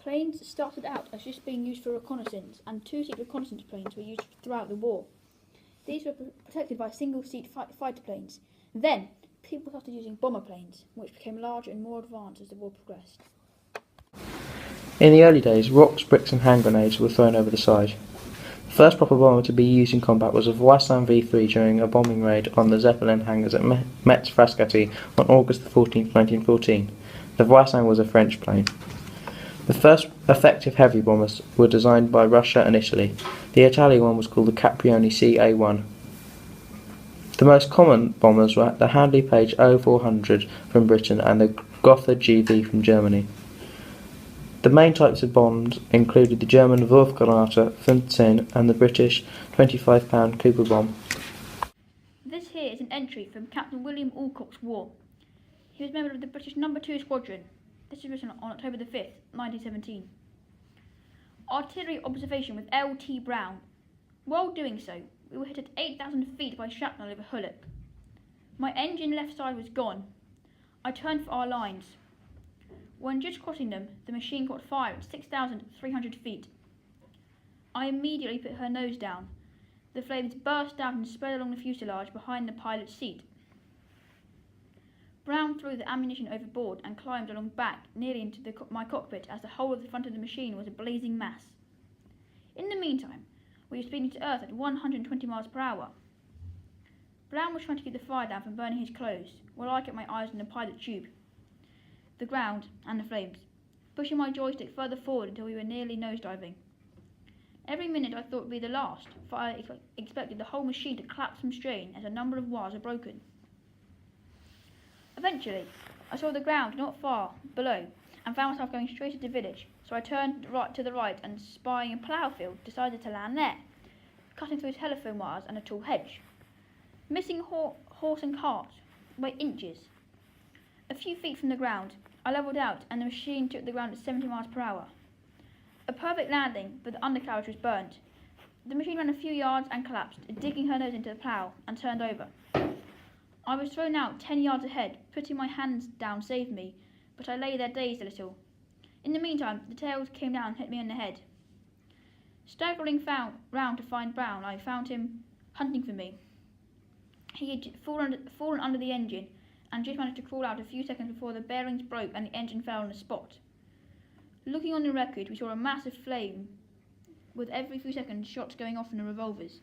Planes started out as just being used for reconnaissance, and two-seat reconnaissance planes were used throughout the war. These were protected by single-seat fighter planes. Then, people started using bomber planes, which became larger and more advanced as the war progressed. In the early days, rocks, bricks and hand grenades were thrown over the side. The first proper bomber to be used in combat was a Voisin V3 during a bombing raid on the Zeppelin hangars at Metz Frascati on August 14, 1914. The Voisin was a French plane. The first effective heavy bombers were designed by Russia and Italy. The Italian one was called the Caprioni CA-1. The most common bombers were the Handley Page 0400 from Britain and the Gotha GV from Germany. The main types of bombs included the German Wurfgranate, Funzehn and the British 25-pound Cooper bomb. This here is an entry from Captain William Alcock's war. He was a member of the British No. 2 Squadron. This was written on October the 5th, 1917. Artillery observation with L.T. Brown. While doing so, we were hit at 8,000 feet by shrapnel over Hullock. My engine left side was gone. I turned for our lines. When just crossing them, the machine caught fire at 6,300 feet. I immediately put her nose down. The flames burst out and spread along the fuselage behind the pilot's seat. Brown threw the ammunition overboard and climbed along back nearly into my cockpit as the whole of the front of the machine was a blazing mass. In the meantime, we were speeding to Earth at 120 miles per hour. Brown was trying to keep the fire down from burning his clothes, while I kept my eyes on the pilot tube, the ground and the flames, pushing my joystick further forward until we were nearly nosediving. Every minute I thought would be the last, for I expected the whole machine to collapse from strain as a number of wires were broken. Eventually, I saw the ground not far below and found myself going straight at the village, so I turned to the right and, spying a plough field, decided to land there, cutting through telephone wires and a tall hedge, missing horse and cart by inches. A few feet from the ground, I levelled out and the machine took the ground at 70 miles per hour. A perfect landing, but the undercarriage was burnt. The machine ran a few yards and collapsed, digging her nose into the plough, and turned over. I was thrown out 10 yards ahead. Putting my hands down saved me, but I lay there dazed a little. In the meantime, the tails came down and hit me on the head. Staggering round to find Brown, I found him hunting for me. He had fallen under the engine and just managed to crawl out a few seconds before the bearings broke and the engine fell on the spot. Looking on the wreckage, we saw a massive flame, with every few seconds shots going off from the revolvers.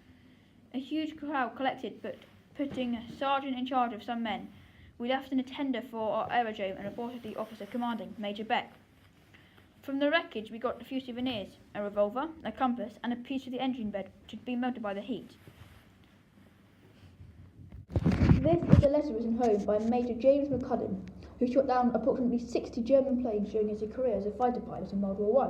A huge crowd collected, but putting a sergeant in charge of some men, we left an attender for our aerodrome and reported the officer commanding, Major Beck. From the wreckage we got a few souvenirs, a revolver, a compass and a piece of the engine bed which had been melted by the heat. This is a letter written home by Major James McCudden, who shot down approximately 60 German planes during his career as a fighter pilot in World War I.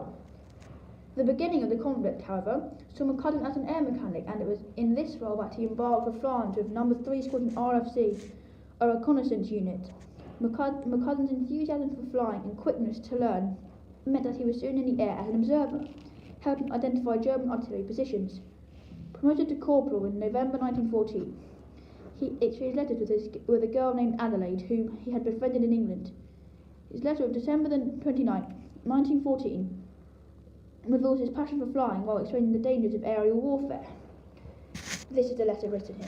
The beginning of the conflict, however, saw McCudden as an air mechanic, and it was in this role that he embarked for France with No. 3 Squadron RFC, a reconnaissance unit. McCudden's enthusiasm for flying and quickness to learn meant that he was soon in the air as an observer, helping identify German artillery positions. Promoted to corporal in November 1914, he exchanged letters with a girl named Adelaide, whom he had befriended in England. His letter of December 29, 1914, reveals his passion for flying while explaining the dangers of aerial warfare. This is the letter written here.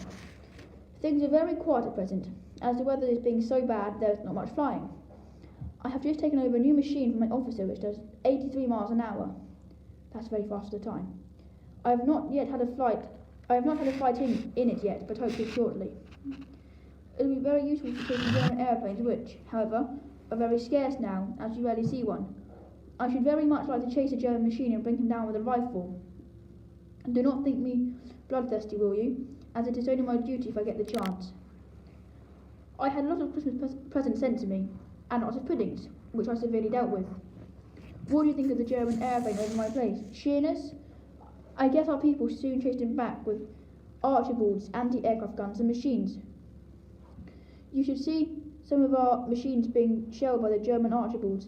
Things are very quiet at present, as the weather is being so bad there is not much flying. I have just taken over a new machine from my officer which does 83 miles an hour. That's very fast for the time. I have not had a flight in it yet, but hope to shortly. It will be very useful for chasing German aeroplanes which, however, are very scarce now, as you rarely see one. I should very much like to chase a German machine and bring him down with a rifle. Do not think me bloodthirsty, will you, as it is only my duty if I get the chance. I had a lot of Christmas presents sent to me, and lots of puddings, which I severely dealt with. What do you think of the German airplane over my place? Sheerness? I guess our people soon chased him back with Archibalds, anti-aircraft guns and machines. You should see some of our machines being shelled by the German Archibalds.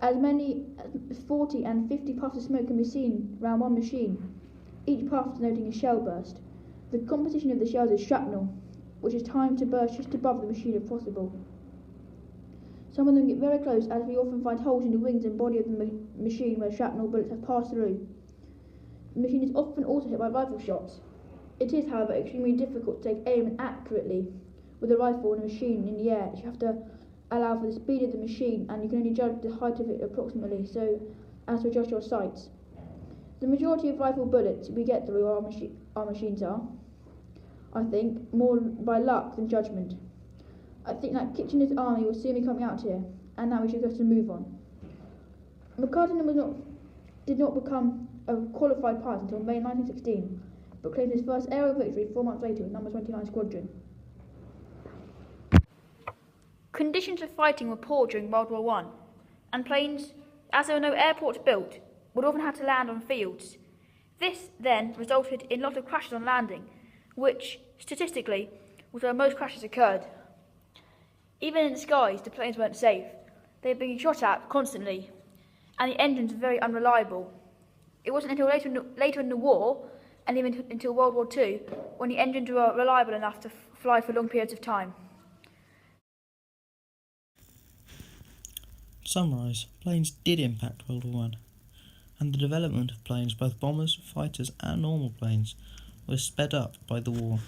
As many as 40 and 50 puffs of smoke can be seen round one machine, each puff denoting a shell burst. The composition of the shells is shrapnel, which is timed to burst just above the machine if possible. Some of them get very close, as we often find holes in the wings and body of the machine where shrapnel bullets have passed through. The machine is often also hit by rifle shots. It is, however, extremely difficult to take aim accurately with a rifle and a machine in the air. You have to allow for the speed of the machine, and you can only judge the height of it approximately, so as to adjust your sights. The majority of rifle bullets we get through our machines are, I think, more by luck than judgment. I think that Kitchener's army will soon be coming out here, and now we should just move on. McCudden did not become a qualified pilot until May 1916, but claimed his first aerial victory 4 months later with No. 29 Squadron. Conditions of fighting were poor during World War I, and planes, as there were no airports built, would often have to land on fields. This then resulted in a lot of crashes on landing, which, statistically, was where most crashes occurred. Even in the skies, the planes weren't safe. They were being shot at constantly, and the engines were very unreliable. It wasn't until later in the war, and even until World War II, when the engines were reliable enough to fly for long periods of time. To summarise, planes did impact World War I, and the development of planes, both bombers, fighters and normal planes, was sped up by the war.